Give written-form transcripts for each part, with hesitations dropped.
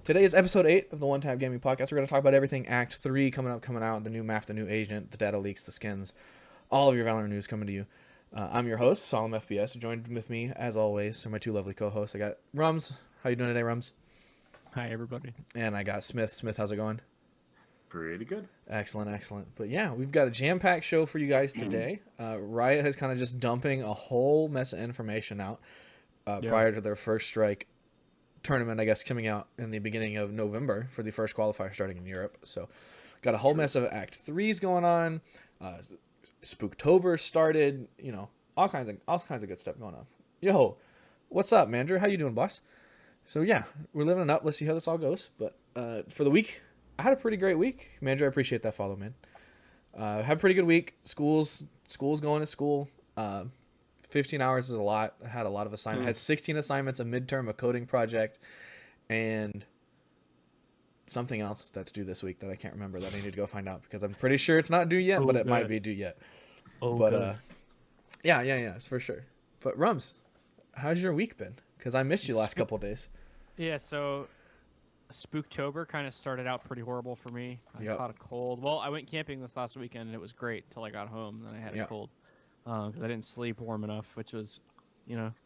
Today is episode 8 of the OneTap Gaming Podcast. We're going to talk about everything Act 3 coming out, the new map, the new agent, the data leaks, the skins, all of your Valorant news coming to you. I'm your host, Solemn FPS. Joined with me, as always, are my two lovely co-hosts. I got Rums. How you doing today, Rums? Hi, everybody. And I got Smith. Smith, how's it going? Pretty good. Excellent, excellent. But yeah, we've got a jam-packed show for you guys today. Riot has kind of just dumping a whole mess of information out prior to their first strike tournament, I guess, coming out in the beginning of November for the first qualifier starting in Europe. So got a whole mess of Act 3s going on. Spooktober started, you know, all kinds of good stuff going on. Yo, what's up, Mandrew? How you doing, boss? So yeah, we're living it up. Let's see how this all goes. But for the week, I had a pretty great week. Mandrew, I appreciate that follow, man. Had a pretty good week. School's going to school. 15 hours is a lot. I had a lot of assignments. I had 16 assignments, a midterm, a coding project, and something else that's due this week that I can't remember that I need to go find out because I'm pretty sure it's not due yet, but it might be due yet. Yeah, it's for sure. But Rums, how's your week been? Because I missed you last couple of days. Yeah, so Spooktober kind of started out pretty horrible for me. I caught a cold. Well, I went camping this last weekend, and it was great until I got home, and then I had a cold because I didn't sleep warm enough, which was,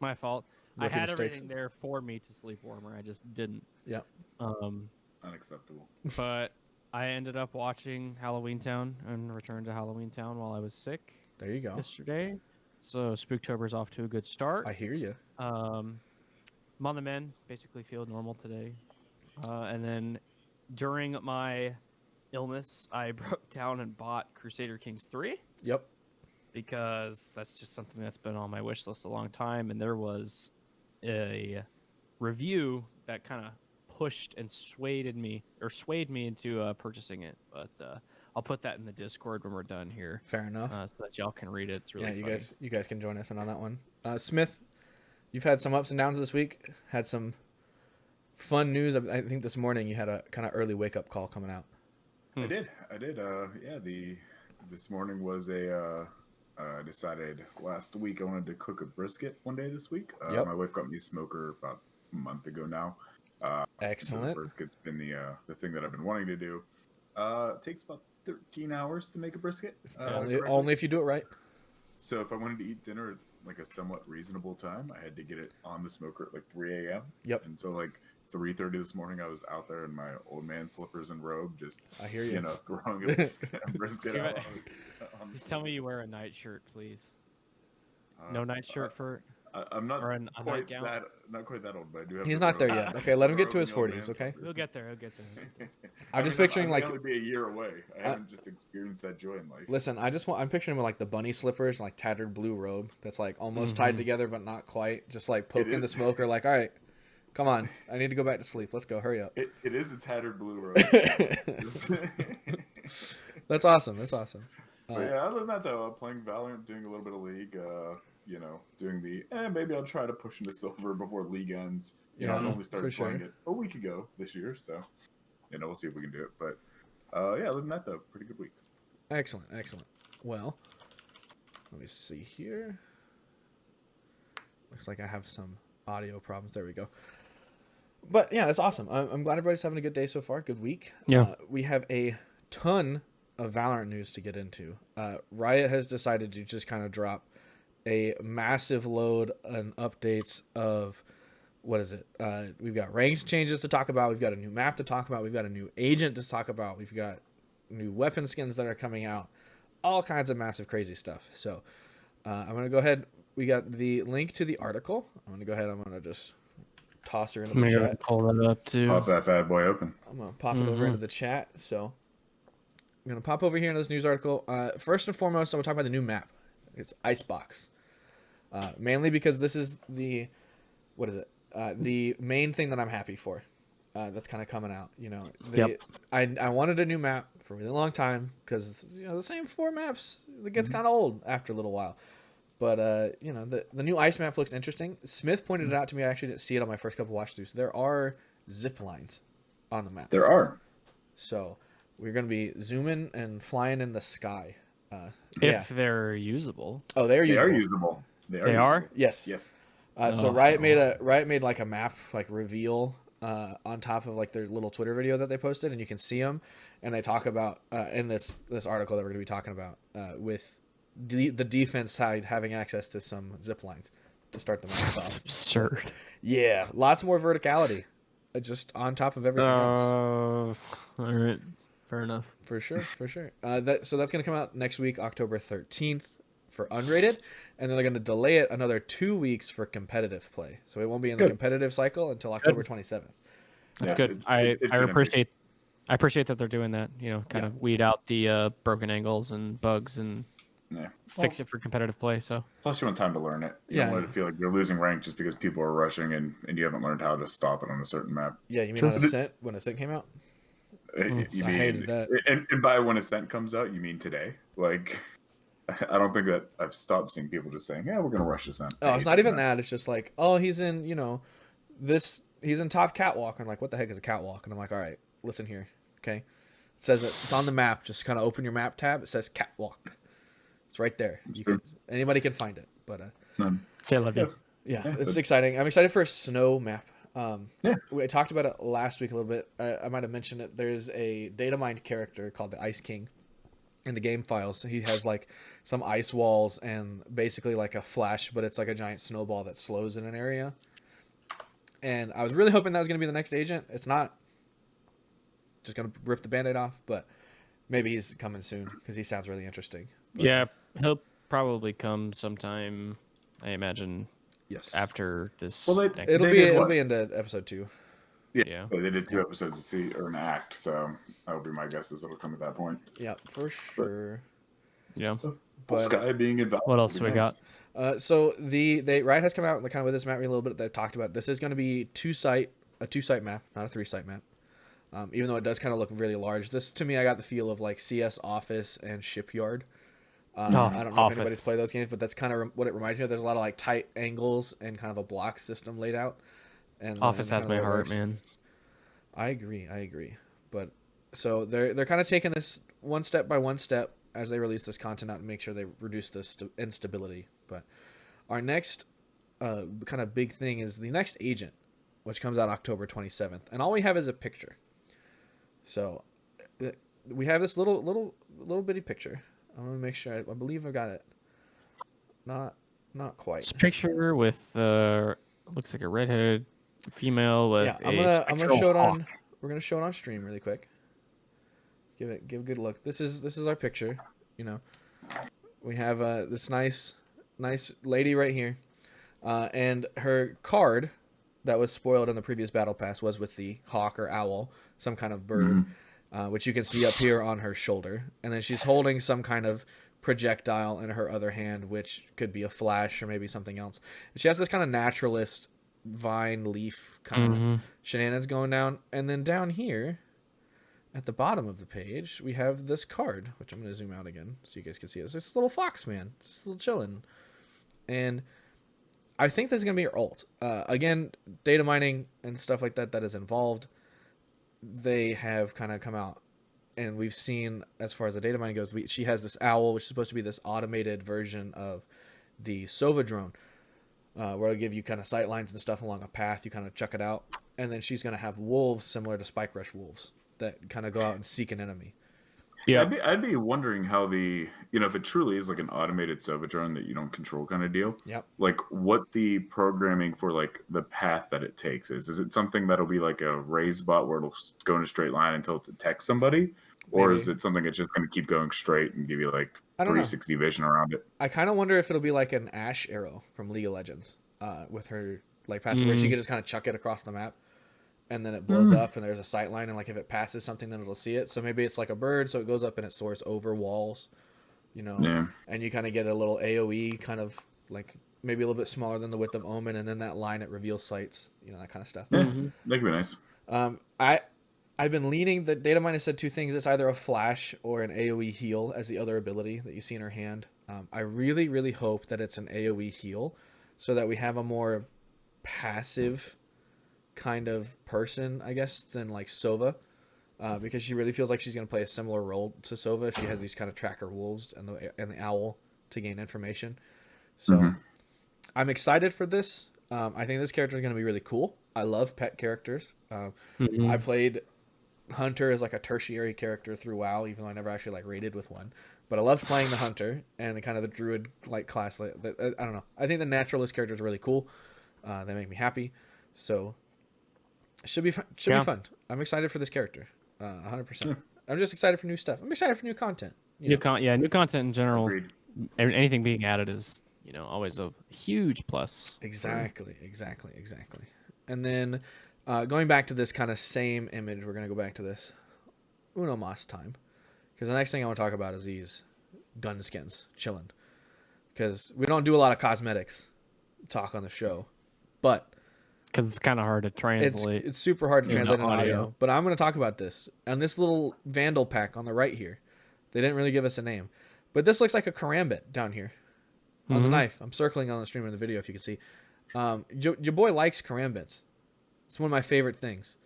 my fault. I had everything there for me to sleep warmer. I just didn't. Yeah. Unacceptable. But I ended up watching Halloween Town and returned to Halloween Town while I was sick. There you go. Yesterday. So Spooktober's off to a good start. I hear you. I'm on the mend. Basically feel normal today. And then during my illness, I broke down and bought Crusader Kings 3. Yep. Because that's just something that's been on my wish list a long time. And there was a review that kind of pushed and swayed me into purchasing it. But I'll put that in the Discord when we're done here. Fair enough. So that y'all can read it. It's really funny. You guys can join us in on that one. Smith, you've had some ups and downs this week. Had some fun news. I think this morning you had a kind of early wake up call coming out. I did. This morning was I decided last week I wanted to cook a brisket one day this week. My wife got me a smoker about a month ago now. Excellent. So brisket's been the thing that I've been wanting to do. It takes about 13 hours to make a brisket. Only if you do it right. So if I wanted to eat dinner at like a somewhat reasonable time, I had to get it on the smoker at like 3 a.m. Yep. And so like 3:30 this morning, I was out there in my old man slippers and robe, just I hear you. throwing a brisket out. Just tell me you wear a nightshirt, please. No nightshirt for. I'm not quite nightgown? not quite that old, but I do have. He's not there yet. Okay, let him get to his 40s. Okay. He'll get there. I'm just picturing like. I'll only be a year away. I haven't just experienced that joy in life. Listen, I'm picturing him with like the bunny slippers, and, like tattered blue robe that's like almost tied together but not quite, just like poking the smoker. Like, all right, come on, I need to go back to sleep. Let's go, hurry up. It is a tattered blue robe. That's awesome. But yeah, other than that though, playing Valorant, doing a little bit of League. Doing maybe I'll try to push into silver before League ends. I only started playing it a week ago this year, so we'll see if we can do it. But other than that though, pretty good week. Excellent. Well, let me see here. Looks like I have some audio problems. There we go. But yeah, it's awesome. I'm glad everybody's having a good day so far. Good week. Yeah. We have a ton of Valorant news to get into. Riot has decided to just kind of drop a massive load and updates of what is it? We've got range changes to talk about. We've got a new map to talk about. We've got a new agent to talk about. We've got new weapon skins that are coming out. All kinds of massive, crazy stuff. So I'm going to go ahead. We got the link to the article. I'm going to go ahead. I'm going to just toss her into the chat. Pull that up too. Pop that bad boy open. I'm going to pop it over into the chat. So I'm going to pop over here into this news article. First and foremost, I'm going to talk about the new map. It's Icebox. Mainly because this is the main thing that I'm happy for. That's kind of coming out. I wanted a new map for a really long time because the same 4 maps it gets kind of old after a little while. But the new ice map looks interesting. Smith pointed it out to me. I actually didn't see it on my first couple watch throughs. There are zip lines on the map. There are. So we're going to be zooming and flying in the sky. If they're usable. Oh, they're usable. They are usable. They are? Yes. Yes. So Riot made like a map like reveal on top of like their little Twitter video that they posted, and you can see them, and they talk about in this article that we're going to be talking about with the defense side having access to some zip lines to start the match off. That's absurd. Yeah, lots more verticality, just on top of everything else. All right, fair enough. For sure. So that's going to come out next week, October 13th for unrated, and then they're going to delay it another 2 weeks for competitive play. So it won't be in the competitive cycle until October 27th. That's good. I appreciate that they're doing that. Kind of weed out the broken angles and bugs and fix it for competitive play. So plus you want time to learn it. You don't want it to feel like you're losing rank just because people are rushing and you haven't learned how to stop it on a certain map. Yeah, you mean on Ascent when Ascent came out? I hated that. And by when Ascent comes out, you mean today? Like, I don't think that I've stopped seeing people just saying, "Yeah, we're gonna rush Ascent." Oh, it's not even that. It's just like, oh, he's in, he's in top catwalk. And like, what the heck is a catwalk? And I'm like, all right, listen here, okay. It says it's on the map. Just kind of open your map tab. It says catwalk. It's right there. Anybody can find it. But say I love you. Yeah, it's exciting. I'm excited for a snow map. We talked about it last week a little bit. I might have mentioned it. There's a data mined character called the Ice King in the game files. So he has like some ice walls and basically like a flash, but it's like a giant snowball that slows in an area. And I was really hoping that was going to be the next agent. It's not. Just going to rip the Band-Aid off, but maybe he's coming soon because he sounds really interesting. But, yeah, he'll probably come sometime, I imagine. Yes. After this. Well, it'll be into episode 2. Yeah. So they did 2 episodes or an act, so that would be my guess is it'll come at that point. Yeah, for sure. Yeah. But Sky being involved. What else we got? So Riot has come out kind of with this map a little bit. They've talked about this is going to be a 2-site map, not a 3-site map. Even though it does kind of look really large. This to me, I got the feel of like CS Office and Shipyard. I don't know if anybody's played those games, but that's kind of what it reminds me of. There's a lot of like tight angles and kind of a block system laid out. And Office has my heart, man. I agree. But so they're kind of taking this one step by one step as they release this content out and make sure they reduce the instability. But our next kind of big thing is the next agent, which comes out October 27th, and all we have is a picture. So we have this little bitty picture. I want to make sure. I believe I got it. Not quite. It's a picture with looks like a redheaded female with I'm gonna show it on. We're gonna show it on stream really quick. Give a good look. This is our picture. We have this nice lady right here, and her card that was spoiled in the previous battle pass was with the hawk or owl, some kind of bird, which you can see up here on her shoulder. And then she's holding some kind of projectile in her other hand, which could be a flash or maybe something else. And she has this kind of naturalist vine leaf kind of shenanigans going down. And then down here at the bottom of the page, we have this card, which I'm going to zoom out again so you guys can see it. It's this little fox man, just a little chilling. And I think this is going to be her ult. Again, data mining and stuff like that is involved. They have kind of come out, and we've seen, as far as the data mining goes, she has this owl, which is supposed to be this automated version of the Sova drone, where it'll give you kind of sight lines and stuff along a path. You kind of chuck it out. And then she's going to have wolves similar to Spike Rush wolves that kind of go out and seek an enemy. Yeah, I'd be wondering how if it truly is like an automated Sova drone that you don't control kind of deal. Yep. Like what the programming for like the path that it takes is. Is it something that'll be like a raised bot where it'll go in a straight line until it detects somebody? Or is it something that's just going to keep going straight and give you like 360 vision around it? I kind of wonder if it'll be like an Ashe arrow from League of Legends with her like passive where she can just kind of chuck it across the map. And then it blows up, and there's a sight line, and like if it passes something, then it'll see it. So maybe it's like a bird, so it goes up and it soars over walls, and you kind of get a little AOE, kind of like maybe a little bit smaller than the width of Omen, and then that line it reveals sights, that kind of stuff. Yeah, that could be nice. I've been leaning. The data mine has said 2 things: it's either a flash or an AOE heal as the other ability that you see in her hand. I really, really hope that it's an AOE heal, so that we have a more passive kind of person, I guess, than like Sova, because she really feels like she's going to play a similar role to Sova if she has these kind of tracker wolves and the owl to gain information. So I'm excited for this. I think this character is going to be really cool. I love pet characters. I played Hunter as like a tertiary character through WoW, even though I never actually like raided with one. But I loved playing the Hunter and the kind of the Druid like class. I don't know. I think the Naturalist characters are really cool. They make me happy. So it should be fun. Be fun. I'm excited for this character. 100%. I'm just excited for new stuff. I'm excited for new content. New content in general. Agreed. Anything being added is, always a huge plus. Exactly. And then going back to this kind of same image, we're going to go back to this Uno Mas time. Because the next thing I want to talk about is these gun skins chilling. Because we don't do a lot of cosmetics talk on the show. But because it's kind of hard to translate. It's super hard to translate in audio. But I'm going to talk about this. And this little Vandal pack on the right here. They didn't really give us a name. But this looks like a karambit down here. On the knife. I'm circling on the stream in the video if you can see. Your boy likes karambits. It's one of my favorite things.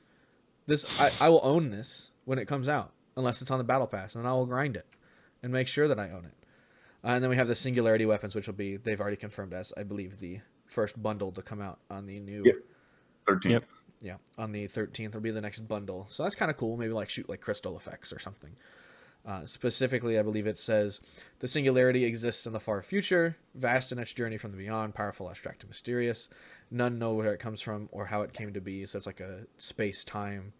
I will own this when it comes out. Unless it's on the battle pass. And I will grind it. And make sure that I own it. And then we have the singularity weapons, which will be, they've already confirmed as, I believe, the first bundle to come out on the new 13th. Yep. Yeah, on the 13th will be the next bundle. So that's kind of cool. Maybe like shoot like crystal effects or something. Specifically, I believe it says the singularity exists in the far future, vast in its journey from the beyond, powerful, abstract, and mysterious. None know where it comes from or how it came to be. So it's like a space-time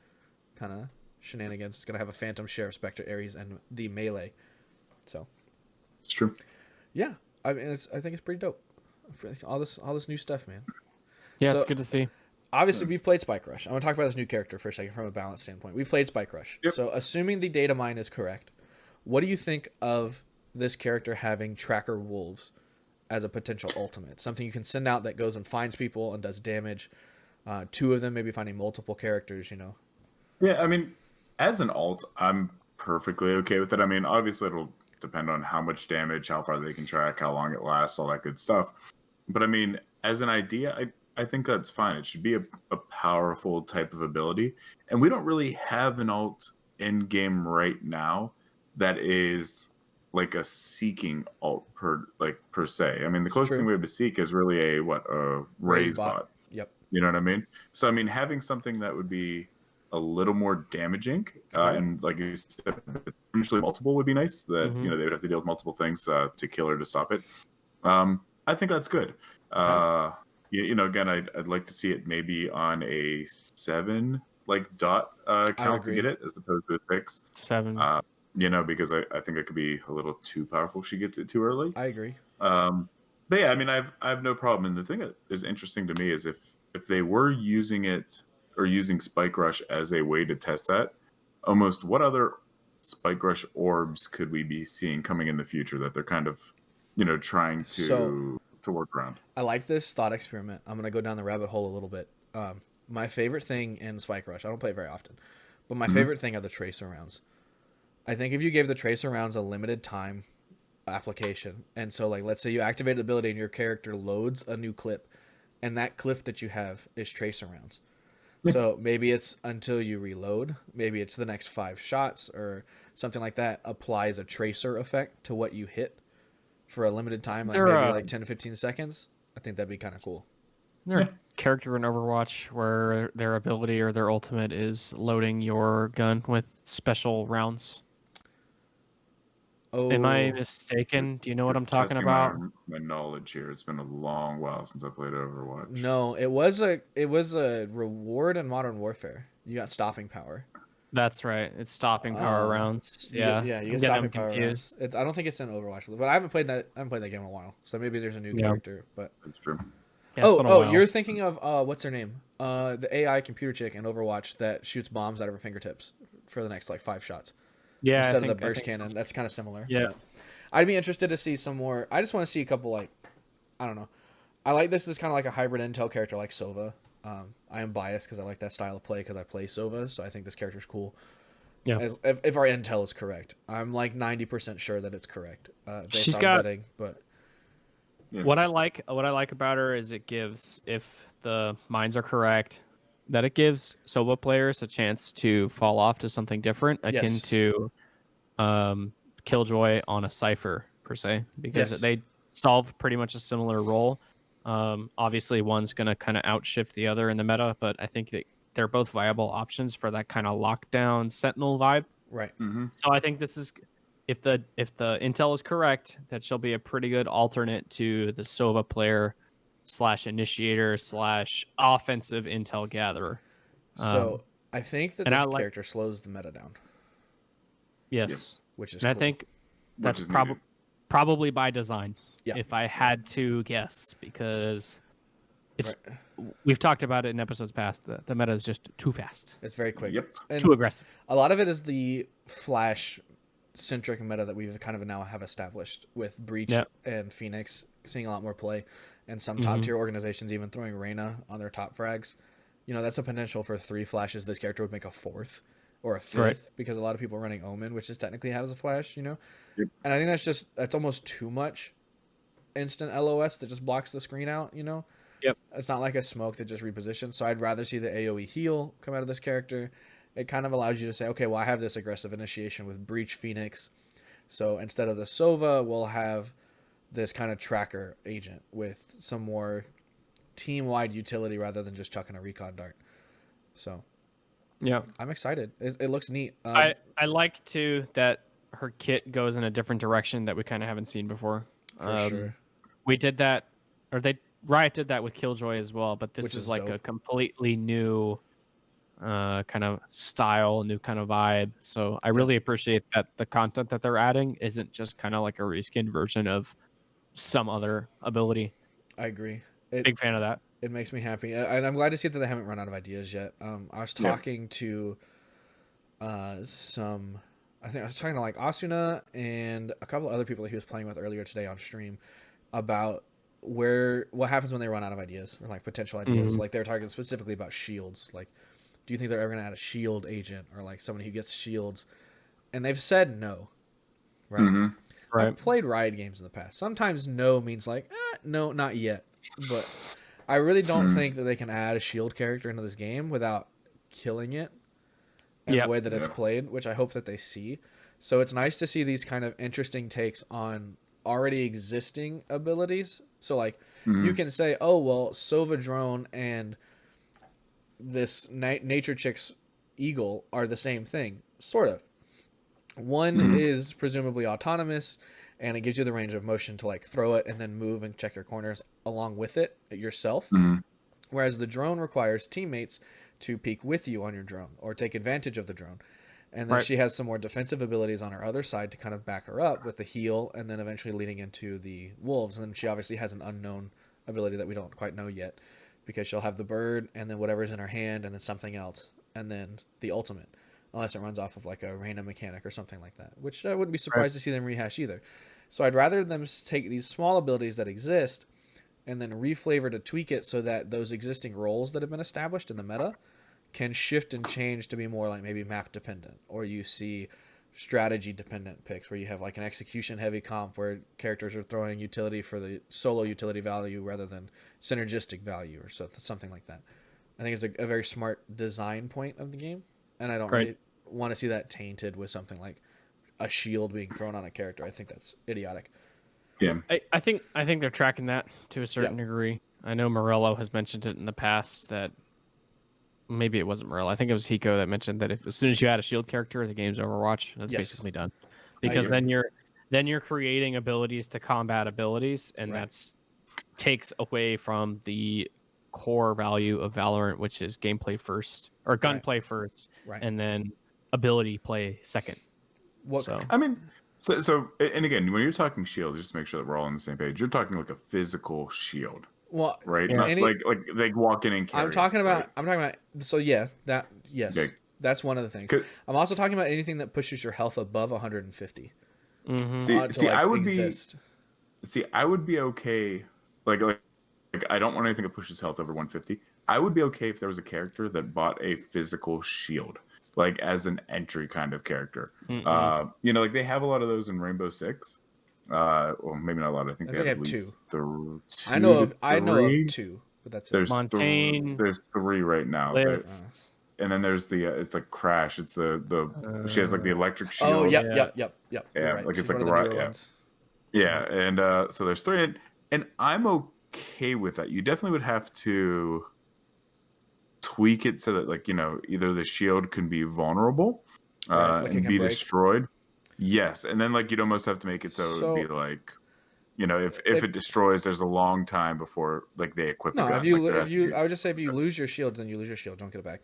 kind of shenanigans. It's gonna have a Phantom, Sheriff, Spectre, Ares, and the melee. So it's true. Yeah, I mean, I think it's pretty dope. All this new stuff, man. Yeah, so, it's good to see. Obviously, we've played Spike Rush. I want to talk about this new character for a second from a balance standpoint. We've played Spike Rush. Yep. So, assuming the data mine is correct, what do you think of this character having Tracker Wolves as a potential ultimate? Something you can send out that goes and finds people and does damage. Two of them maybe finding multiple characters, Yeah, I mean, as an alt, I'm perfectly okay with it. I mean, obviously, it'll depend on how much damage, how far they can track, how long it lasts, all that good stuff. But I mean, as an idea, I think that's fine. It should be a powerful type of ability. And we don't really have an alt in game right now that is like a seeking alt per se. I mean, the closest thing we have to seek is really a raise bot. Yep. You know what I mean? So I mean, having something that would be a little more damaging and like you said, potentially multiple would be nice. That they would have to deal with multiple things to kill or to stop it. I think that's good. Again, I'd like to see it maybe on a 7 dot count to get it as opposed to a 6. 7. Because I think it could be a little too powerful if she gets it too early. I agree. But yeah, I mean, I have no problem. And the thing that is interesting to me is if they were using it or using Spike Rush as a way to test that, almost what other Spike Rush orbs could we be seeing coming in the future that they're kind of, trying to work around? I like this thought experiment. I'm going to go down the rabbit hole a little bit. My favorite thing in Spike Rush, I don't play it very often, but my favorite thing are the tracer rounds. I think if you gave the tracer rounds a limited time application, and so let's say you activate the ability and your character loads a new clip, and that clip that you have is tracer rounds. So maybe it's until you reload, maybe it's the next 5 shots or something like that applies a tracer effect to what you hit for a limited time, maybe 10 to 15 seconds. I think that'd be kind of cool. There a character in Overwatch where their ability or their ultimate is loading your gun with special rounds. Oh, am I mistaken? Do you know what I'm talking about? My knowledge here. It's been a long while since I played Overwatch. No, it was a reward in Modern Warfare. You got stopping power. That's right. It's stopping power rounds. Yeah, you get stopping power rounds. I don't think it's in Overwatch, but I haven't played that game in a while. So maybe there's a new character. But that's true. Yeah, you're thinking of what's her name? The AI computer chick in Overwatch that shoots bombs out of her fingertips for the next 5 shots. Yeah, instead of the burst cannon. So. That's kind of similar. Yeah. I'd be interested to see some more. I just want to see a couple I don't know. I like this as kind of like a hybrid intel character like Sova. I am biased because I like that style of play because I play Sova, so I think this character's cool. Yeah. If our intel is correct, I'm 90% sure that it's correct. She's got vetting, but what I like about her is it gives, if the mines are correct, that it gives Sova players a chance to fall off to something different, akin to Killjoy on a Cypher per se, because they solve pretty much a similar role. Obviously, one's going to kind of outshift the other in the meta, but I think that they're both viable options for that kind of lockdown Sentinel vibe. Right. Mm-hmm. So I think this is, if the intel is correct, that she'll be a pretty good alternate to the Sova player / initiator / offensive intel gatherer. So I think that this character slows the meta down. Yes, which is and cool. I think that's probably by design. Yeah. If I had to guess, because it's we've talked about it in episodes past. The meta is just too fast. It's very quick. Yep. And too aggressive. A lot of it is the flash centric meta that we've kind of now have established with Breach and Phoenix seeing a lot more play, and some top tier organizations even throwing Reyna on their top frags. That's a potential for 3 flashes. This character would make a 4th or a 5th because a lot of people are running Omen, which is technically has a flash, Yep. And I think that's almost too much instant LOS that just blocks the screen out, Yep. It's not like a smoke that just repositions. So I'd rather see the AoE heal come out of this character. It kind of allows you to say, okay, well, I have this aggressive initiation with Breach Phoenix. So instead of the Sova, we'll have this kind of tracker agent with some more team-wide utility rather than just chucking a recon dart. So yeah, I'm excited. It looks neat. I like too that her kit goes in a different direction that we kind of haven't seen before. For sure. We did that, or Riot did that with Killjoy as well, but this is like dope. A completely new kind of style, new kind of vibe. So I really appreciate that the content that they're adding isn't just kind of like a reskin version of some other ability. I agree. Big fan of that. It makes me happy, and I'm glad to see that they haven't run out of ideas yet. I was talking to I think I was talking to like Asuna and a couple other people that he was playing with earlier today on stream about what happens when they run out of ideas or like potential ideas. Like they were talking specifically about shields. Like, do you think they're ever going to add a shield agent or like someone who gets shields? And they've said no. Right. Right. I've played Riot games in the past. Sometimes no means like, no, not yet. But I really don't think that they can add a shield character into this game without killing it in the way that it's played, which I hope that they see. So it's nice to see these kind of interesting takes on already existing abilities. So like you can say, oh, well, Sova Drone and this Nature Chick's Eagle are the same thing. Sort of. One is presumably autonomous, and it gives you the range of motion to like throw it and then move and check your corners along with it yourself. Whereas the drone requires teammates to peek with you on your drone or take advantage of the drone. And then she has some more defensive abilities on her other side to kind of back her up with the heal and then eventually leading into the wolves. And then she obviously has an unknown ability that we don't quite know yet because she'll have the bird and then whatever's in her hand and then something else and then the ultimate. Unless it runs off of like a Reyna mechanic or something like that, which I wouldn't be surprised to see them rehash either. So I'd rather them take these small abilities that exist and then reflavor to tweak it so that those existing roles that have been established in the meta can shift and change to be more like maybe map dependent, or you see strategy dependent picks where you have like an execution heavy comp where characters are throwing utility for the solo utility value rather than synergistic value or something like that. I think it's a very smart design point of the game, and I don't really want to see that tainted with something like a shield being thrown on a character. I think that's idiotic. Yeah, I think they're tracking that to a certain degree. I know Morello has mentioned it in the past that maybe it wasn't Morello. I think it was Hiko that mentioned that as soon as you add a shield character, the game's Overwatch. That's basically done, because then you're creating abilities to combat abilities, and that's takes away from the core value of Valorant, which is gameplay first or gunplay first, and then ability play second. So and again, when you're talking shields, just make sure that we're all on the same page. You're talking like a physical shield. Well, right, not like walk in and carry. I'm talking about. So that's one of the things. I'm also talking about anything that pushes your health above 150. I would be okay. Like I don't want anything that pushes health over 150. I would be okay if there was a character that bought a physical shield, like as an entry kind of character. Like they have a lot of those in Rainbow Six. Well, maybe not a lot. I think they have at least two. I know of two, but that's there's Montaigne. There's 3 right now. And then there's the it's like Crash. It's the she has like the electric shield. Oh, yep. Yeah, like it's like the Riot. Yeah, and so there's 3, and I'm okay with that. You definitely would have to tweak it so that, like, either the shield can be vulnerable Right, like it and can be break. destroyed. Yes, and then like you'd almost have to make it so it'd be like, if it destroys, there's a long time before like they equip a gun. I would just say if you lose your shield, then you lose your shield. Don't get it back.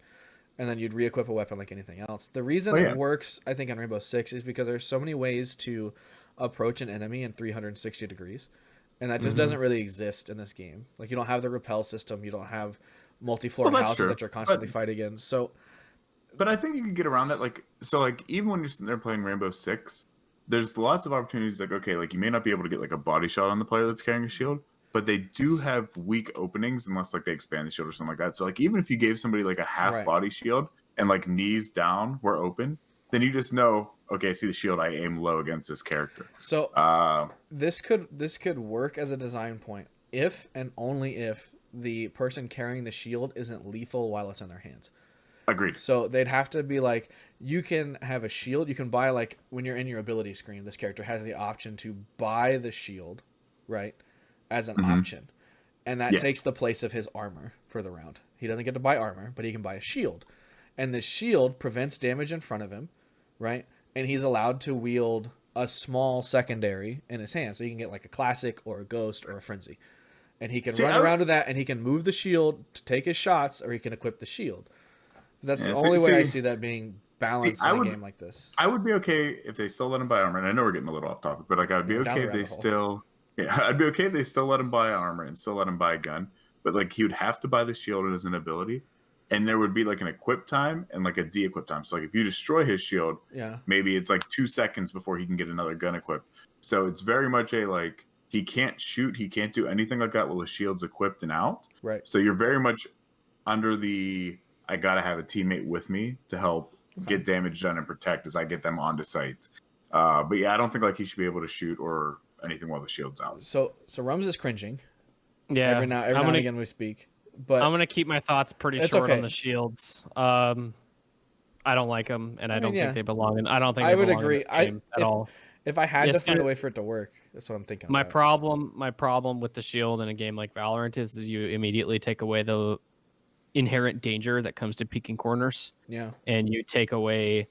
And then you'd re-equip a weapon like anything else. The reason it works, I think, on Rainbow Six is because there's so many ways to approach an enemy in 360 degrees, and that just doesn't really exist in this game. Like, you don't have the repel system, you don't have multi-floor houses that you're constantly fighting in. So, but I think you can get around that. Like, so like even when you're sitting there playing Rainbow Six, there's lots of opportunities. Like, okay, like you may not be able to get like a body shot on the player that's carrying a shield, but they do have weak openings unless like they expand the shield or something like that. So like even if you gave somebody like a half body shield and like knees down were open, then you just know, okay, I see the shield, I aim low against this character. So this could work as a design point if and only if the person carrying the shield isn't lethal while it's in their hands. Agreed. So they'd have to be like, you can have a shield, you can buy, like when you're in your ability screen, this character has the option to buy the shield, right? As an option, and that takes the place of his armor for the round. He doesn't get to buy armor, but he can buy a shield, and the shield prevents damage in front of him, right? And he's allowed to wield a small secondary in his hand, so he can get like a classic or a ghost or a frenzy, and he can run around with that, and he can move the shield to take his shots, or he can equip the shield. That's the only way I see that being balanced in a game like this. I would be okay if they still let him buy armor, and I know we're getting a little off topic, but like I would be okay if they still. Yeah, I'd be okay if they still let him buy armor and still let him buy a gun, but like he would have to buy the shield as an ability, and there would be like an equip time and like a de-equip time. So like if you destroy his shield, maybe it's like 2 seconds before he can get another gun equipped. So it's very much a like he can't shoot, he can't do anything like that while his shield's equipped and out. Right. So you're very much under the I gotta have a teammate with me to help get damage done and protect as I get them onto site. But yeah, I don't think like he should be able to shoot or anything while the shield's out. So Rums is cringing. Yeah. Every now and again we speak. But I'm gonna keep my thoughts pretty short on the shields. I don't like them, and I don't think they belong in. I don't think I they would belong agree in this game at all. If I had to find a way for it to work, that's what I'm thinking. My problem with the shield in a game like Valorant is you immediately take away the inherent danger that comes to peeking corners. Yeah. And you take away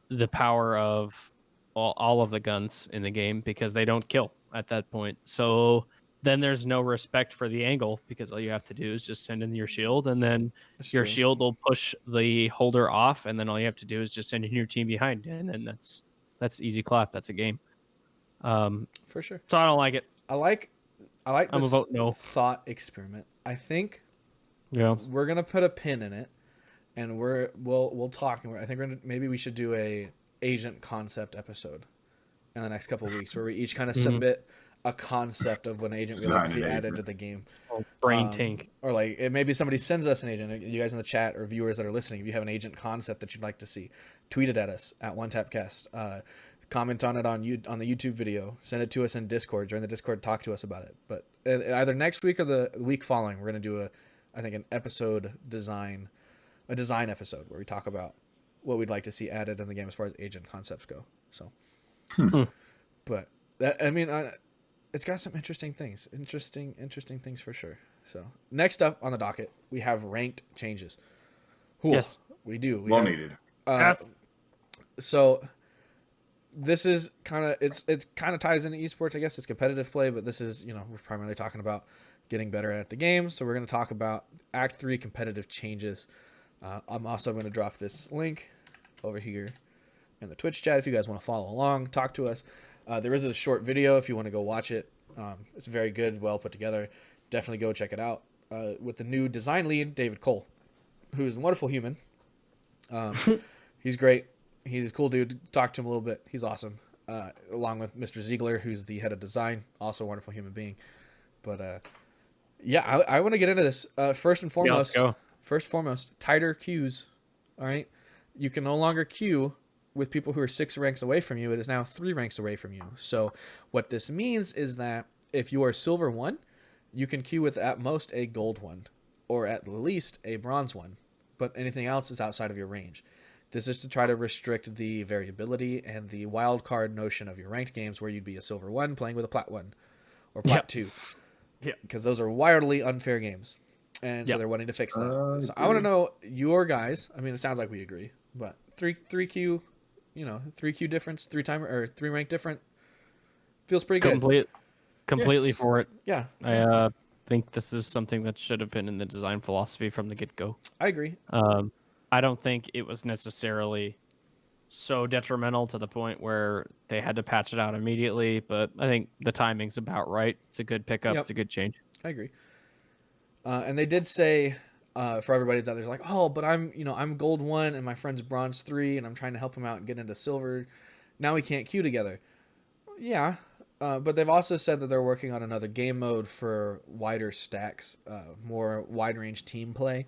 the power of all of the guns in the game because they don't kill at that point. So then there's no respect for the angle because all you have to do is just send in your shield, and then shield will push the holder off, and then all you have to do is just send in your team behind, and then that's easy clap. That's a game. For sure. So I don't like it. I like I'm this a vote no. thought experiment. I think we're gonna put a pin in it, and we'll talk. I think maybe we should do a agent concept episode in the next couple of weeks where we each kind of submit a concept of what an agent we'd like to see added to the game. Brain tank. Or like maybe somebody sends us an agent. You guys in the chat or viewers that are listening, if you have an agent concept that you'd like to see, tweet it at us at OneTapCast. Comment on it on the YouTube video. Send it to us in Discord. Join the Discord. Talk to us about it. But either next week or the week following, we're going to do an episode design, a design episode where we talk about what we'd like to see added in the game as far as agent concepts go. So, but it's got some interesting things. Interesting things for sure. So next up on the docket, we have ranked changes. Cool. Yes, we do. Needed. Yes. So this is it's kind of ties into esports. I guess it's competitive play, but this is we're primarily talking about getting better at the game. So we're going to talk about Act 3 competitive changes. I'm also going to drop this link over here in the Twitch chat if you guys want to follow along, talk to us. There is a short video if you want to go watch it. It's very good, well put together. Definitely go check it out. With the new design lead, David Cole, who is a wonderful human. He's great. He's a cool dude. Talk to him a little bit. He's awesome. Along with Mr. Ziegler, who's the head of design, also a wonderful human being. But I want to get into this. First and foremost, tighter queues. All right, you can no longer queue with people who are 6 ranks away from you. It is now 3 ranks away from you. So what this means is that if you are silver 1, you can queue with at most a gold 1, or at least a bronze 1. But anything else is outside of your range. This is to try to restrict the variability and the wild card notion of your ranked games where you'd be a silver 1 playing with a plat 1 or plat 2. Yeah. Because those are wildly unfair games. And so they're wanting to fix that. So I want to know your guys. I mean, it sounds like we agree, but three Q, 3Q difference, 3 rank different feels pretty good. Completely for it. Yeah. I think this is something that should have been in the design philosophy from the get-go. I agree. I don't think it was necessarily so detrimental to the point where they had to patch it out immediately, but I think the timing's about right. It's a good pickup. It's a good change. I agree. And they did say, for everybody that's out there, like, oh, but I'm gold 1 and my friend's bronze 3 and I'm trying to help him out and get into silver. Now we can't queue together. Yeah. But they've also said that they're working on another game mode for wider stacks, more wide range team play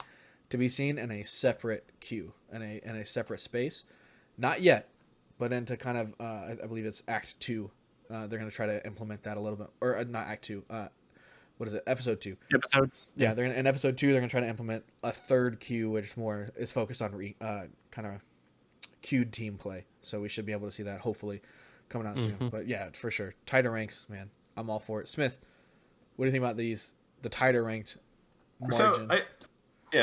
to be seen in a separate queue and a separate space. Not yet, but into kind of, I believe it's Act 2. They're going to try to implement that a little bit. Or not Act 2. What is it? Episode 2. Yeah, they're in Episode 2. They're going to try to implement a third queue, which is focused on kind of queued team play. So we should be able to see that hopefully coming out soon. But yeah, for sure, tighter ranks, man. I'm all for it. Smith, what do you think about the tighter ranked margin?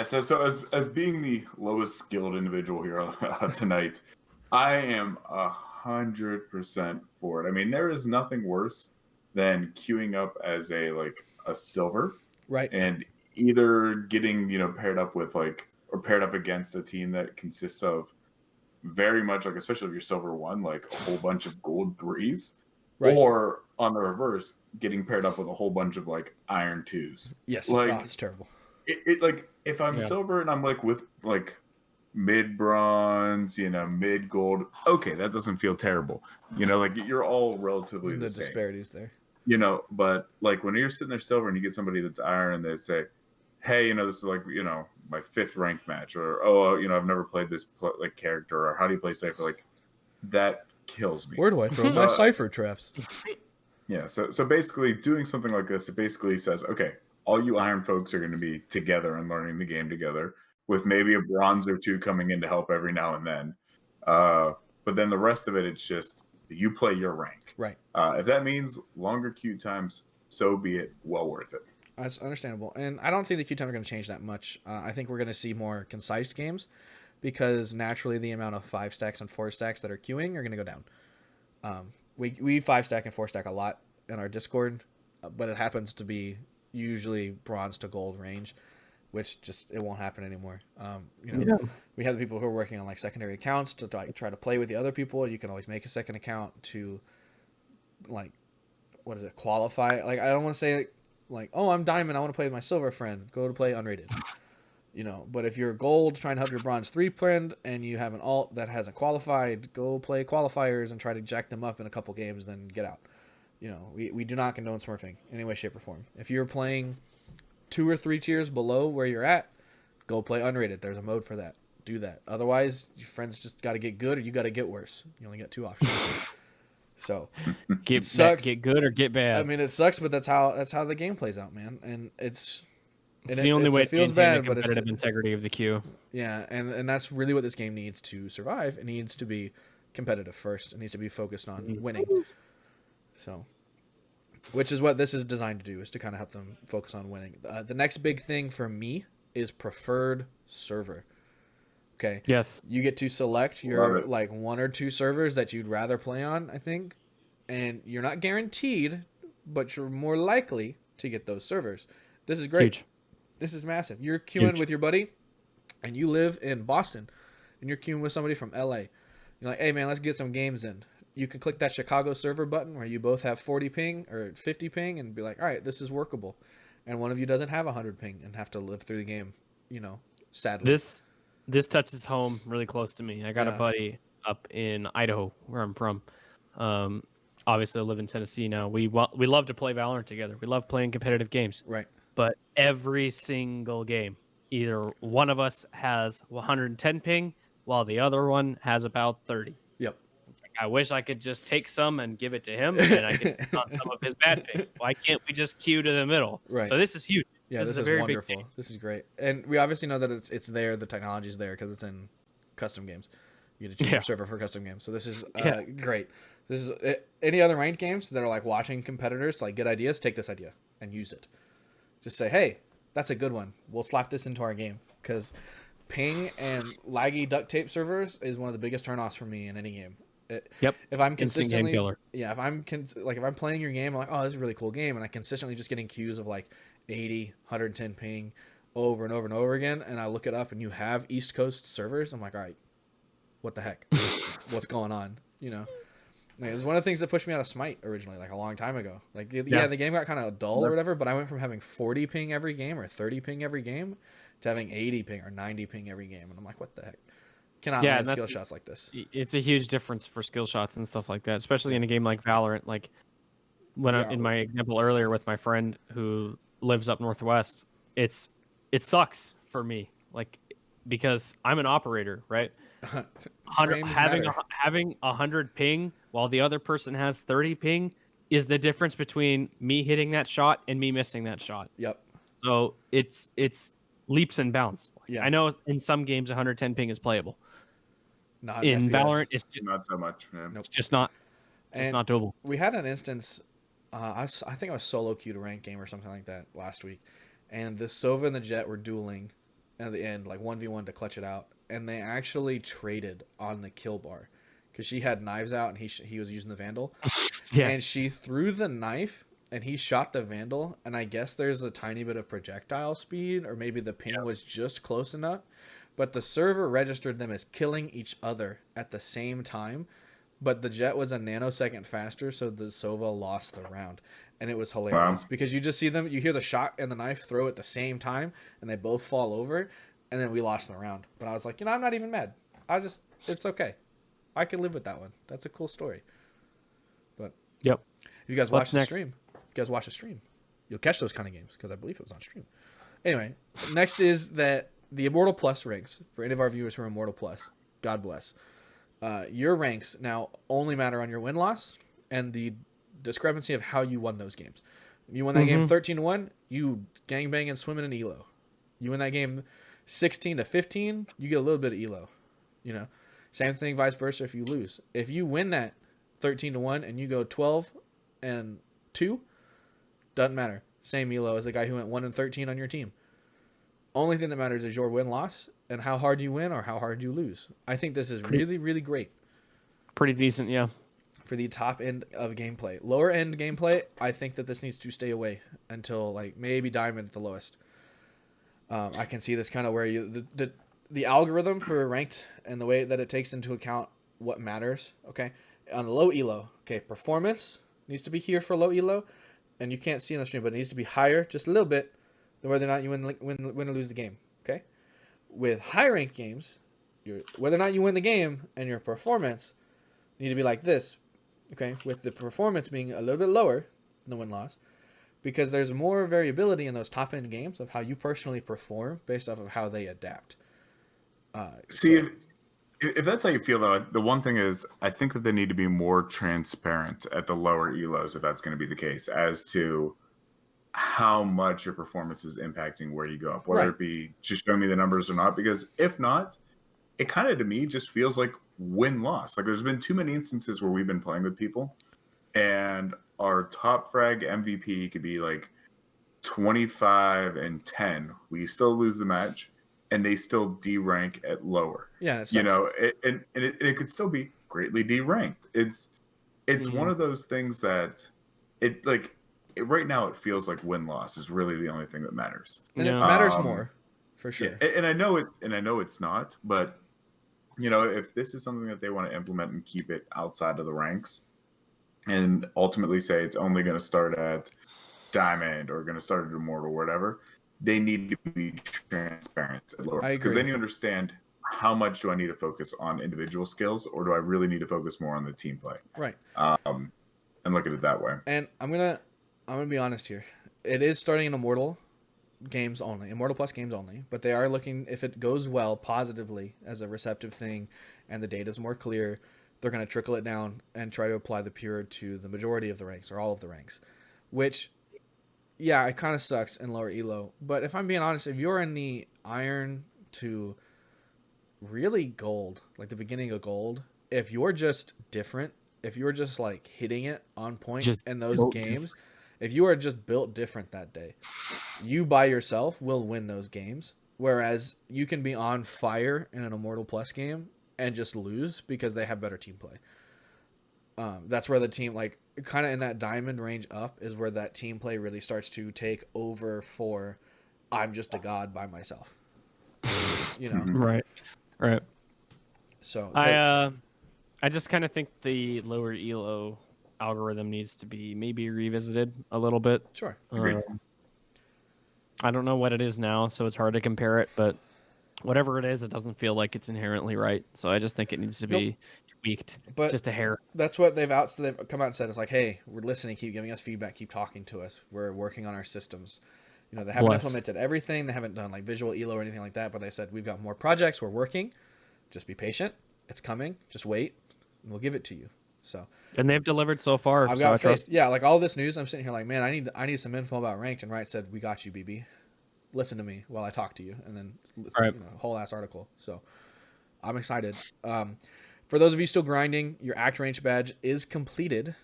So as being the lowest skilled individual here tonight, I am 100% for it. I mean, there is nothing worse than queuing up as a silver, right? And either getting paired up with or paired up against a team that consists of very much especially if you're silver 1, a whole bunch of gold 3s, right? Or on the reverse, getting paired up with a whole bunch of iron 2s. Yes, it's terrible. It if I'm silver and I'm with mid bronze, mid gold, okay, that doesn't feel terrible. You're all relatively the same. Disparities there. But when you're sitting there silver and you get somebody that's iron and they say, hey, this is my 5th ranked match, or I've never played this character, or how do you play Cypher? That kills me. Where do I throw my Cypher traps? Yeah, so basically doing something like this, it basically says, okay, all you iron folks are going to be together and learning the game together, with maybe a bronze or 2 coming in to help every now and then. But then the rest of it, it's just you play your rank. Right. If that means longer queue times, so be it. Well worth it. That's understandable. And I don't think the queue time are going to change that much. I think we're going to see more concise games because naturally the amount of 5 stacks and 4 stacks that are queuing are going to go down. We 5 stack and 4 stack a lot in our Discord, but it happens to be usually bronze to gold range, which it won't happen anymore. We have the people who are working on secondary accounts to try to play with the other people. You can always make a second account to qualify. I don't want to say oh, I'm diamond, I want to play with my silver friend. Go to play unrated. But if you're gold trying to help your bronze 3 friend and you have an alt that hasn't qualified, go play qualifiers and try to jack them up in a couple games, then get out. We do not condone smurfing in any way, shape, or form. If you're playing 2 or 3 tiers below where you're at, go play unrated. There's a mode for that. Do that. Otherwise, your friends just got to get good or you got to get worse. You only got 2 options. So get good or get bad. I mean, it sucks, but that's how the game plays out, man. And it's the only way it feels bad, the competitive integrity of the queue. Yeah, and that's really what this game needs to survive. It needs to be competitive first. It needs to be focused on winning. So, which is what this is designed to do, is to kind of help them focus on winning. The next big thing for me is preferred server. Okay. Yes. You get to select your 1 or 2 servers that you'd rather play on, I think. And you're not guaranteed, but you're more likely to get those servers. This is great. Huge. This is massive. You're queuing with your buddy, and you live in Boston, and you're queuing with somebody from LA. You're like, hey, man, let's get some games in. You can click that Chicago server button where you both have 40 ping or 50 ping and be like, all right, this is workable. And one of you doesn't have 100 ping and have to live through the game, sadly. This touches home really close to me. I got a buddy up in Idaho, where I'm from. Obviously, I live in Tennessee now. We love to play Valorant together. We love playing competitive games. Right. But every single game, either one of us has 110 ping, while the other one has about 30. Yep. It's I wish I could just take some and give it to him, and I could take on some of his bad ping. Why can't we just queue to the middle? Right. So this is huge. Yeah, this is very wonderful. big thing. This is great, and we obviously know that it's there. The technology's there because it's in custom games. You get to choose your server for custom games. So this is great. This is any other ranked games that are watching competitors to get ideas. Take this idea. and use it. Just say, hey, that's a good one. We'll slap this into our game. Because ping and laggy duct tape servers is one of the biggest turnoffs for me in any game. If I'm consistently, if I'm playing your game, I'm like, oh, this is a really cool game, and I consistently just getting queues of like 80, 110 ping over and over and over again, and I look it up, and you have East Coast servers. I'm like, all right, what the heck? What's going on? You know, like, it was one of the things that pushed me out of Smite originally, like a long time ago. Like, the game got kind of dull or whatever, but I went from having 40 ping every game or 30 ping every game to having 80 ping or 90 ping every game, and I'm like, what the heck? Cannot land skill shots like this. It's a huge difference for skill shots and stuff like that, especially in a game like Valorant. Like when in my example earlier with my friend who lives up northwest, it sucks for me, like, because I'm an operator, right? Having 100 ping while the other person has 30 ping is the difference between me hitting that shot and me missing that shot. Yep. So it's leaps and bounds. Yeah. I know in some games 110 ping is playable. Not in FPS. Valorant, it's not so much. Yeah. It's just not. It's not doable. We had an instance. I think I was solo queued a ranked game or something like that last week, and the Sova and the Jet were dueling at the end, like 1v1 to clutch it out, and they actually traded on the kill bar because she had knives out and he was using the Vandal, and she threw the knife and he shot the Vandal, and I guess there's a tiny bit of projectile speed, or maybe the ping was just close enough. But the server registered them as killing each other at the same time. But the Jet was a nanosecond faster, so the Sova lost the round. And it was hilarious. Wow. Because you just see them, you hear the shot and the knife throw at the same time, and they both fall over, and then we lost the round. But I was like, I'm not even mad. It's okay. I can live with that one. That's a cool story. But if you guys watch the stream, you'll catch those kind of games, because I believe it was on stream. Anyway, next is that the Immortal Plus ranks, for any of our viewers who are Immortal Plus, God bless. Your ranks now only matter on your win-loss and the discrepancy of how you won those games. You won that game 13-1, you gangbang and swim in an elo. You win that game 16-15, you get a little bit of elo. You know, same thing vice versa if you lose. If you win that 13-1 and you go 12-2, doesn't matter. Same elo as the guy who went 1-13 on your team. Only thing that matters is your win-loss and how hard you win or how hard you lose. I think this is really, really great. Pretty decent, yeah. For the top end of gameplay. Lower end gameplay, I think that this needs to stay away until like maybe Diamond at the lowest. I can see this kind of where the algorithm for ranked and the way that it takes into account what matters. Okay, on the low elo, okay, performance needs to be here for low elo, and you can't see on the stream, but it needs to be higher just a little bit than whether or not you win or lose the game. Okay, with high ranked games, whether or not you win the game and your performance need to be like this. Okay, with the performance being a little bit lower than the win-loss, because there's more variability in those top-end games of how you personally perform based off of how they adapt. If that's how you feel, though, the one thing is I think that they need to be more transparent at the lower elos, if that's going to be the case, as to how much your performance is impacting where you go up, whether it be just show me the numbers or not, because if not, it kind of to me just feels like win-loss. Like there's been too many instances where we've been playing with people and our top frag MVP could be like 25-10. We still lose the match and they still D-rank at lower. Yeah, you know, it could still be greatly D-ranked. It's one of those things that right now it feels like win-loss is really the only thing that matters. And it matters more, for sure. Yeah, and I know it's not, but you know, if this is something that they want to implement and keep it outside of the ranks and ultimately say it's only going to start at Diamond or going to start at Immortal or whatever, they need to be transparent at lower ranks, because then you understand how much do I need to focus on individual skills or do I really need to focus more on the team play? Right. And look at it that way. And I'm gonna be honest here. It is starting in Immortal games only, Immortal Plus games only, but they are looking, if it goes well positively as a receptive thing and the data is more clear, they're going to trickle it down and try to apply the pure to the majority of the ranks or all of the ranks, which it kind of sucks in lower elo. But if I'm being honest, if you're in the iron to really gold, like the beginning of gold, if you're just different, if you're just like hitting it on point in those games, If you are just built different that day, you by yourself will win those games. Whereas you can be on fire in an Immortal Plus game and just lose because they have better team play. That's where the team, like, kind of in that diamond range up is where that team play really starts to take over for I'm just a god by myself. You know? Right. So I just kind of think the lower elo algorithm needs to be maybe revisited a little bit. Sure. I don't know what it is now, so it's hard to compare it, but whatever it is, it doesn't feel like it's inherently right. So I just think it needs to be tweaked, but just a hair. That's what they've come out and said. It's like, hey, we're listening, keep giving us feedback, keep talking to us. We're working on our systems. You know, they haven't implemented everything. They haven't done like visual elo or anything like that, but they said we've got more projects. We're working. Just be patient. It's coming. Just wait, and we'll give it to you. So, and they've delivered so far. I've got faith. Yeah, like all this news, I'm sitting here like, man, I need some info about ranked. And Riot said, we got you, BB. Listen to me while I talk to you, and then whole ass article. So, I'm excited. For those of you still grinding, your Act Range badge is completed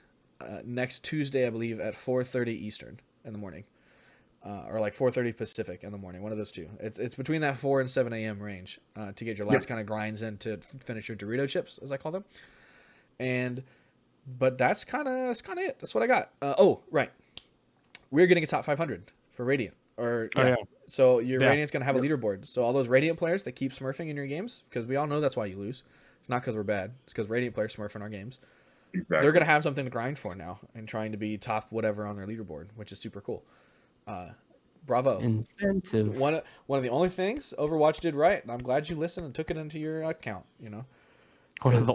next Tuesday, I believe, at 4:30 Eastern in the morning, or like 4:30 Pacific in the morning. One of those two. It's between that 4 and 7 a.m. range to get your last kind of grinds in to finish your Dorito chips, as I call them. But that's kind of it. That's what I got. Right, we're getting a top 500 for Radiant. So your Radiant's gonna have a leaderboard. So all those Radiant players that keep smurfing in your games, because we all know that's why you lose. It's not because we're bad. It's because Radiant players smurf in our games. Exactly. They're gonna have something to grind for now and trying to be top whatever on their leaderboard, which is super cool. Bravo. Incentive. One of the only things Overwatch did right, and I'm glad you listened and took it into your account. You know. One of the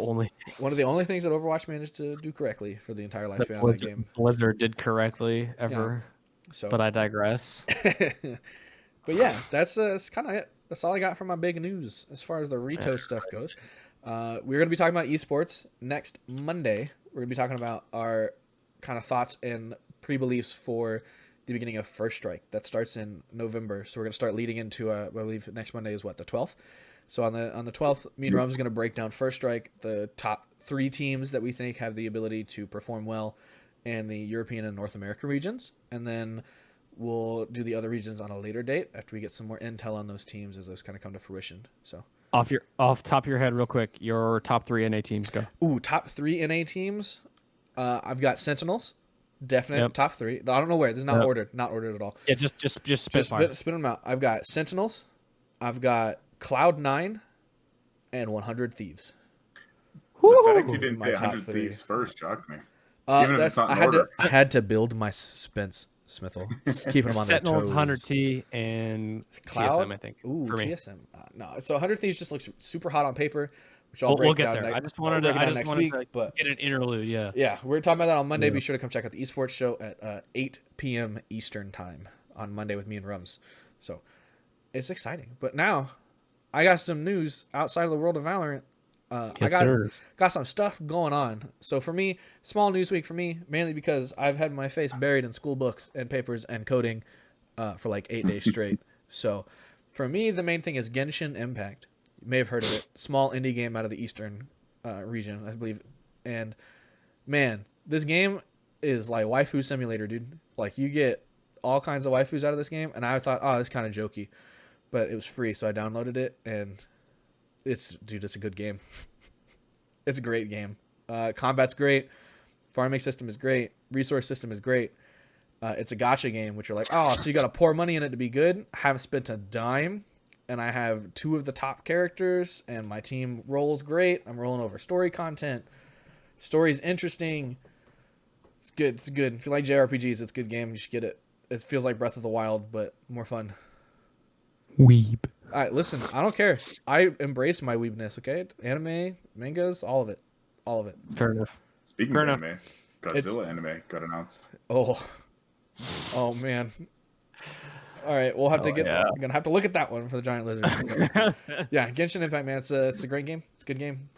only things that Overwatch managed to do correctly for the entire lifespan of that game. Blizzard did correctly ever. Yeah. So, but I digress. But yeah, that's kind of it. That's all I got for my big news as far as the Rito stuff goes. We're going to be talking about esports next Monday. We're going to be talking about our kind of thoughts and pre-beliefs for the beginning of First Strike. That starts in November. So we're going to start leading into, I believe next Monday is the 12th. So on the 12th, me and Rum is going to break down First Strike, the top 3 teams that we think have the ability to perform well in the European and North America regions. And then we'll do the other regions on a later date after we get some more intel on those teams as those kind of come to fruition. So off top of your head real quick, your top 3 NA teams go. Ooh, top 3 NA teams. I've got Sentinels. Definite top 3. I don't know where. This is not ordered. Not ordered at all. Yeah, just spit them out. I've got Sentinels. I've got Cloud9 and 100 Thieves. The fact you didn't pay 100 Thieves first shocked me. Even if it's not in order. I had to build my suspense, Smithel. Keeping them on their toes. Sentinels, 100T, and Cloud? TSM, I think. Ooh, for me. TSM. No, so 100 Thieves just looks super hot on paper, which we'll get there. I just wanted to get an interlude, yeah. Yeah, we're talking about that on Monday. Be sure to come check out the esports show at 8 p.m. Eastern time on Monday with me and Rums. So it's exciting. But now I got some news outside of the world of Valorant. I got some stuff going on. So for me, small news week for me, mainly because I've had my face buried in school books and papers and coding for like 8 days straight. So for me, the main thing is Genshin Impact. You may have heard of it. Small indie game out of the Eastern region, I believe. And man, this game is like waifu simulator, dude. Like you get all kinds of waifus out of this game. And I thought, oh, that's kind of jokey. But it was free, so I downloaded it, and it's a good game. It's a great game. Combat's great. Farming system is great. Resource system is great. It's a gacha game, which you're like, oh, so you got to pour money in it to be good. I haven't spent a dime, and I have 2 of the top characters, and my team rolls great. I'm rolling over story content. Story's interesting. It's good. It's good. If you like JRPGs, it's a good game. You should get it. It feels like Breath of the Wild, but more fun. Weeb. All right, listen, I don't care. I embrace my weebness, okay? Anime, mangas, all of it. All of it. Fair enough. Speaking of anime, Godzilla anime got announced. Oh, man. All right, we'll have to get. Yeah. We're gonna have to look at that one for the giant lizard. Yeah, Genshin Impact, man. It's a great game. It's a good game.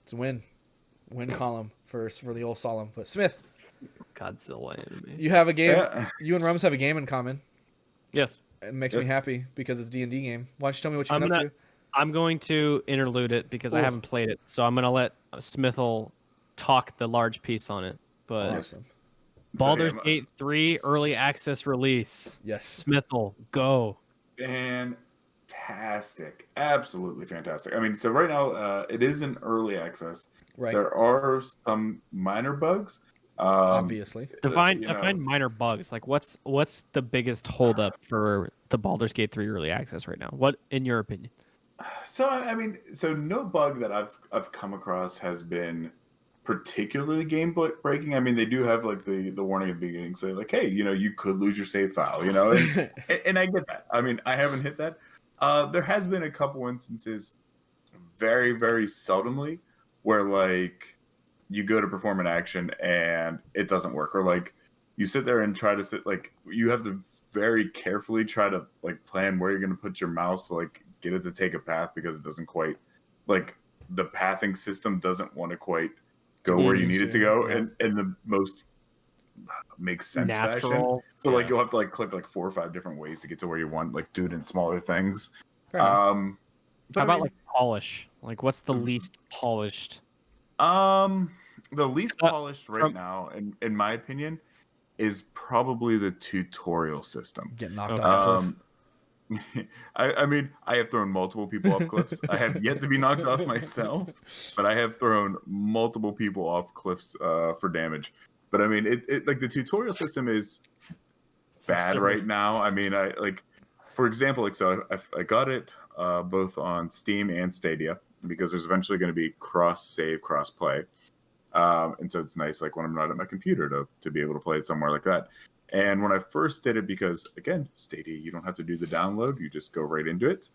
It's a win column for the old solemn. But Smith, Godzilla anime. You have a game. Yeah. You and Rums have a game in common. Yes. It makes me happy because it's D&D game. Why don't you tell me what you're up to? I'm going to interlude it because I haven't played it. So I'm going to let Smithel talk the large piece on it. But awesome. Baldur's Gate 3 early access release. Yes. Smithel, go. Fantastic. Absolutely fantastic. I mean, so right now it is in early access. Right. There are some minor bugs. Obviously. Define minor bugs. Like what's the biggest holdup for the Baldur's Gate 3 early access right now? What, in your opinion? So I mean, so no bug that I've come across has been particularly game breaking. I mean, they do have like the warning at the beginning, say like, hey, you could lose your save file, and, and I get that. I mean, I haven't hit that. There has been a couple instances, very very seldomly, where like you go to perform an action and it doesn't work, or like you sit there and try to like you have to very carefully try to like plan where you're going to put your mouse to like get it to take a path, because it doesn't quite, like, the pathing system doesn't want to quite go where you need it to go, and the most makes sense Natural fashion. So like you'll have to like click like 4 or 5 different ways to get to where you want, like do it in smaller things. How about like polish? Like what's the least polished? The least polished right now, in my opinion, is probably the tutorial system. Get knocked off a cliff. I mean, I have thrown multiple people off cliffs. I have yet to be knocked off myself, but I have thrown multiple people off cliffs for damage. But I mean, it like the tutorial system is bad right now. I mean, I like, for example, like, so I got it both on Steam and Stadia, because there's eventually going to be cross save, cross play. And so it's nice, like when I'm not at my computer, to be able to play it somewhere like that. And when I first did it, because again, Stadia, you don't have to do the download, you just go right into it,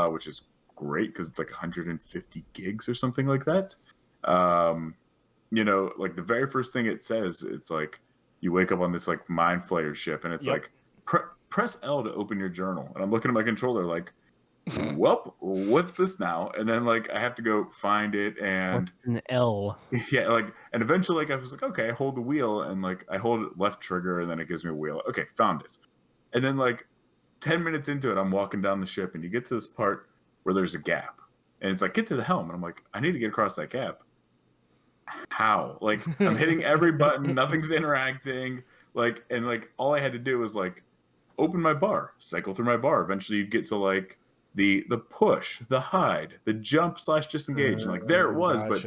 which is great because it's like 150 gigs or something like that. Like the very first thing it says, it's like you wake up on this like mind flayer ship, and it's like press L to open your journal. And I'm looking at my controller like, well, what's this now? And then like I have to go find it, and what's an L? Yeah, like, and eventually like I was like, okay, I hold the wheel, and like I hold left trigger, and then it gives me a wheel. Okay, found it. And then like 10 minutes into it, I'm walking down the ship, and you get to this part where there's a gap, and it's like, get to the helm, and I'm like, I need to get across that gap. How? Like I'm hitting every button, nothing's interacting, like, and like all I had to do was like open my bar, cycle through my bar. Eventually you'd get to like the push, the hide, the jump / disengage, and like there it was. But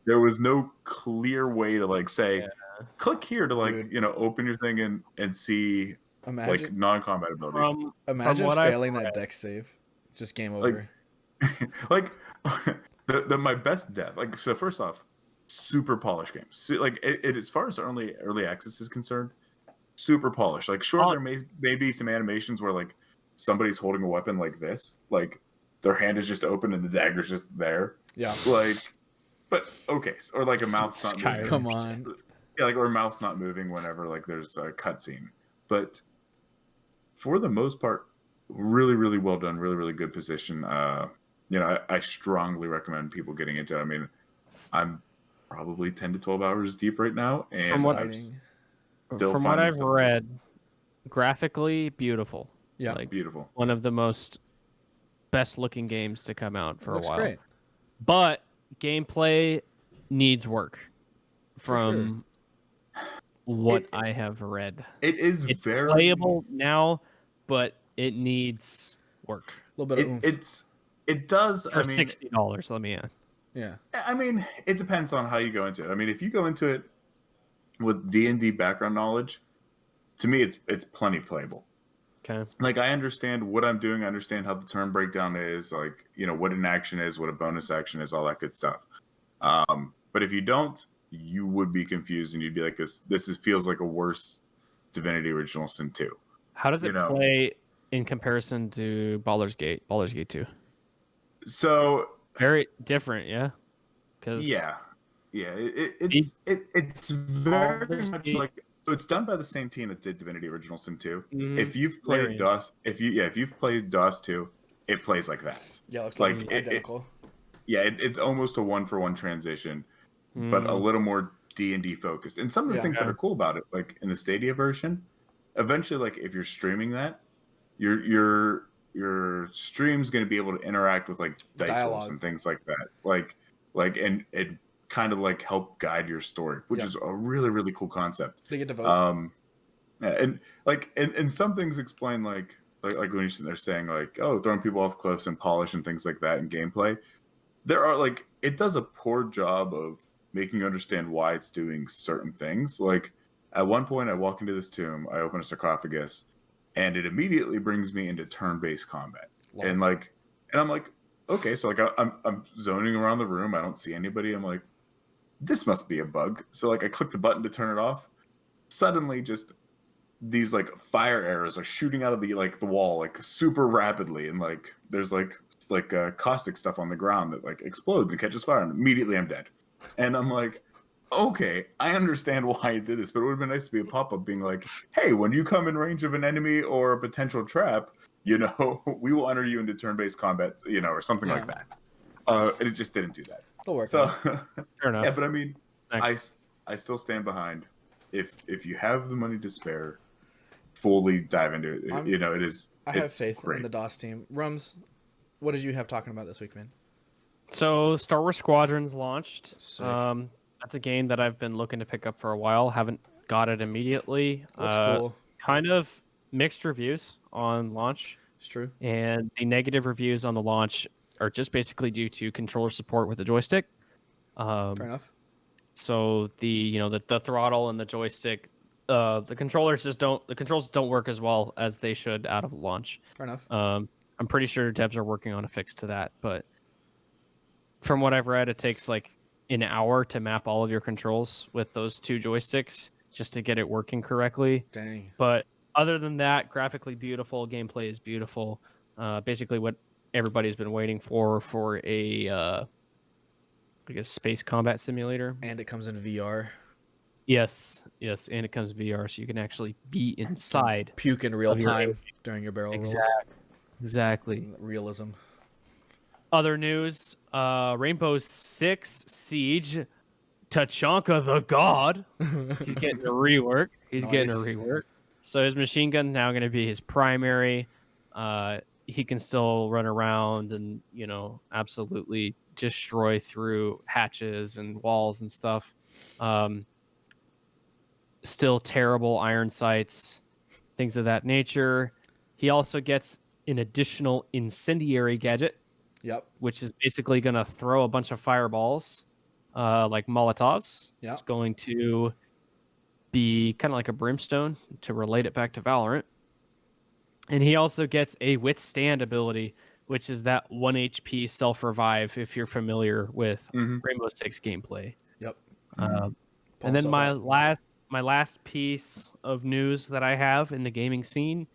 there was no clear way to like say, click here to like open your thing and see like non-combat abilities. Imagine failing that dex save, just game over. Like my best death. Like, so first off, super polished game. So, like it as far as early access is concerned, super polished. Like sure, there may be some animations where like somebody's holding a weapon like this, like their hand is just open and the dagger's just there. Yeah. Like, but okay, or like a mouth's not moving. Come on. Yeah, like, or a mouth's not moving whenever like there's a cutscene. But for the most part, really, really well done. Really, really good position. I strongly recommend people getting into it. I mean, I'm probably 10 to 12 hours deep right now, and from what I've read, graphically beautiful. Yeah, like beautiful. One of the most best looking games to come out for a while. Great. But gameplay needs work from what I have read. It's very playable now, but it needs work. A little bit of it does for $60. Let me add. Yeah. I mean, it depends on how you go into it. I mean, if you go into it with D&D background knowledge, to me it's plenty playable. Okay. Like I understand what I'm doing, I understand how the turn breakdown is, like, what an action is, what a bonus action is, all that good stuff. But if you don't, you would be confused and you'd be like, this feels like a worse Divinity Original Sin 2. How does it play in comparison to Baldur's Gate 2? So very different, yeah. It's very much like, so it's done by the same team that did Divinity Original Sin 2. Mm-hmm. If you've played DOS, if you've played DOS 2, it plays like that. Yeah, it looks like identical. It's almost a 1-for-1 transition, but a little more D&D focused. And some of the things that are cool about it, like in the Stadia version, eventually, like if you're streaming that, your stream's going to be able to interact with like dice rolls and things like that. Like and kind of like help guide your story, which is a really, really cool concept. They get to vote. Yeah, and like, and some things explain like when you're sitting there saying like, oh, throwing people off cliffs and polish and things like that in gameplay. There are like, it does a poor job of making you understand why it's doing certain things. Like at one point, I walk into this tomb, I open a sarcophagus, and it immediately brings me into turn-based combat. And I'm like, okay, so like I'm zoning around the room, I don't see anybody. I'm like, this must be a bug. So like I click the button to turn it off. Suddenly, just these like fire arrows are shooting out of the wall like super rapidly, and like there's like caustic stuff on the ground that like explodes and catches fire, and immediately I'm dead. And I'm like, okay, I understand why I did this, but it would have been nice to be a pop-up being like, hey, when you come in range of an enemy or a potential trap, we will enter you into turn-based combat, or something like that. And it just didn't do that. It'll work. So Fair enough. yeah, but I mean, Nice. I still stand behind. If you have the money to spare, fully dive into it. It is. I have faith great. in the DOS team. Rums, what did you have talking about this week, man? So Star Wars Squadrons launched. Sick. That's a game that I've been looking to pick up for a while. Haven't got it immediately. Looks cool. Kind of mixed reviews on launch. It's true. And the negative reviews on the launch are just basically due to controller support with the joystick. Fair enough. So the throttle and the joystick, the controls don't work as well as they should out of the launch. Fair enough. I'm pretty sure devs are working on a fix to that, but from what I've read, it takes like an hour to map all of your controls with those two joysticks just to get it working correctly. Dang. But other than that, graphically beautiful, gameplay is beautiful. Basically what everybody's been waiting for a space combat simulator. And it comes in VR. Yes, and it comes VR, so you can actually be inside. Puke in real time during your barrel rolls. Exactly. Realism. Other news, Rainbow Six Siege, Tachanka the God. He's getting a rework. So his machine gun now going to be his primary. He can still run around and, absolutely destroy through hatches and walls and stuff. Still terrible iron sights, things of that nature. He also gets an additional incendiary gadget. Yep. Which is basically going to throw a bunch of fireballs, like Molotovs. Yep. It's going to be kind of like a brimstone to relate it back to Valorant. And he also gets a withstand ability, which is that 1 HP self-revive if you're familiar with Rainbow Six gameplay. Yep. And then my last piece of news that I have in the gaming scene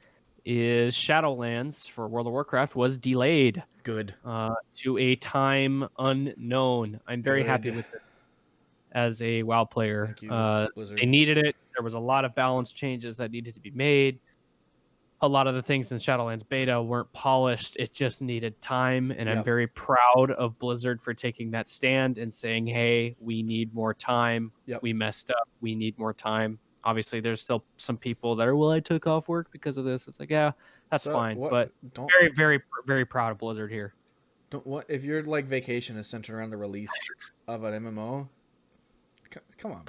is Shadowlands for World of Warcraft was delayed. Good. To a time unknown. I'm very happy with this as a WoW player. Thank you, They needed it. There was a lot of balance changes that needed to be made. A lot of the things in Shadowlands beta weren't polished. It just needed time, and I'm very proud of Blizzard for taking that stand and saying, hey, we need more time. We messed up. We need more time. Obviously, there's still some people that are, well, I took off work because of this. It's like, yeah, that's fine. But very, very, very proud of Blizzard here. If your vacation is centered around the release of an MMO, come on.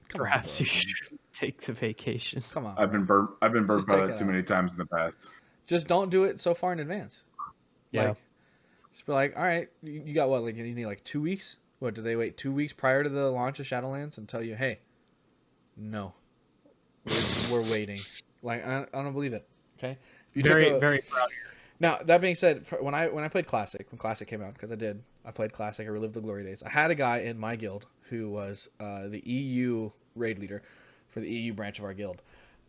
Perhaps you should take the vacation. Come on. I've been burnt by that too many times in the past. Just don't do it so far in advance. Yeah. Just be like, all right, you got what? You need 2 weeks? What, do they wait 2 weeks prior to the launch of Shadowlands and tell you, hey, no, we're waiting? I don't believe it. Okay. Very proud of you. Now, that being said, when I played Classic, when Classic came out, because I played Classic, I relived the glory days. I had a guy in my guild who was the EU raid leader for the EU branch of our guild.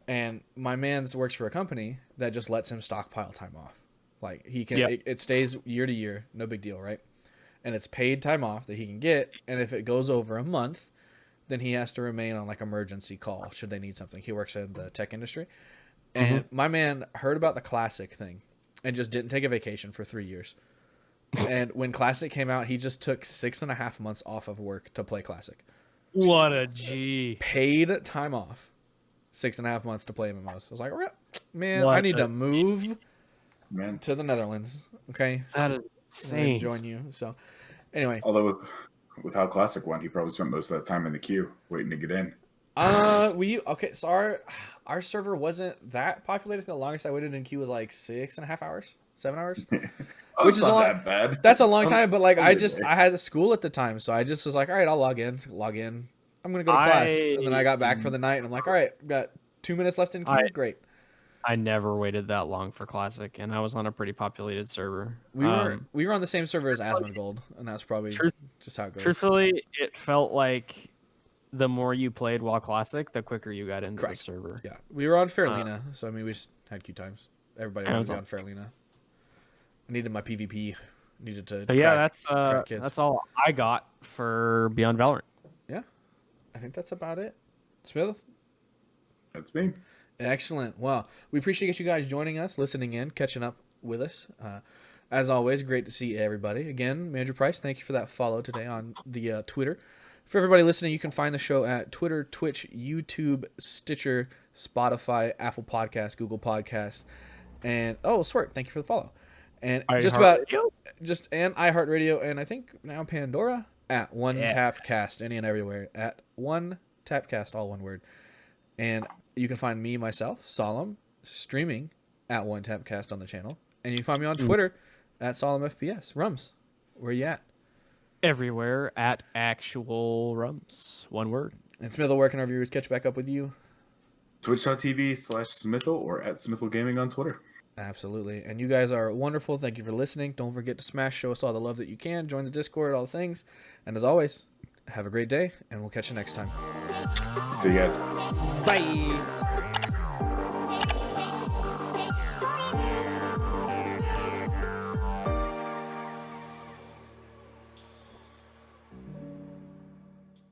And my man's works for a company that just lets him stockpile time off. He can, it stays year to year, no big deal, right? And it's paid time off that he can get. And if it goes over a month, then he has to remain on emergency call should they need something. He works in the tech industry. And my man heard about the Classic thing and just didn't take a vacation for 3 years. And when Classic came out, he just took 6.5 months off of work to play Classic. What a G. Paid time off. 6.5 months to play MMOs. I was like, man, I need to move to the Netherlands. Okay. That is insane. Join you. So, anyway. Although with how Classic went, he probably spent most of that time in the queue waiting to get in. So our server wasn't that populated. The longest I waited in queue was like 6.5 hours, 7 hours. Which is not that bad. That's a long time, but like I had a school at the time, so I just was like, all right, I'll log in. I'm gonna go to class, and then I got back for the night, and I'm like, all right, got 2 minutes left in queue. Great. I never waited that long for Classic, and I was on a pretty populated server. We were on the same server as Asmongold, and that's probably just how it goes. Truthfully, it felt like the more you played while Classic, the quicker you got into the server. Yeah, we were on Fairlina, so I mean, we just had queue times. Everybody wanted to be on Fairlina. I needed my PvP. Needed to. But that's all I got for Beyond Valorant. Yeah, I think that's about it. Smith. That's me. Excellent. Well, we appreciate you guys joining us, listening in, catching up with us. As always, great to see everybody. Again, Manager Price, thank you for that follow today on the Twitter. For everybody listening, you can find the show at Twitter, Twitch, YouTube, Stitcher, Spotify, Apple Podcasts, Google Podcasts, and Swart, thank you for the follow. And and iHeartRadio, and I think now Pandora at OneTapCast, any and everywhere at OneTapCast, all one word. And you can find me, myself, Solemn, streaming at OneTapCast on the channel. And you can find me on Twitter at SolemnFPS. Rums, where you at? Everywhere at Actual Rums. One word. And Smithel, where can our viewers catch back up with you? Twitch.tv/Smithel or at Smithel Gaming on Twitter. Absolutely. And you guys are wonderful. Thank you for listening. Don't forget to smash, show us all the love that you can. Join the Discord, all the things. And as always, have a great day, and we'll catch you next time. See you guys. Bye.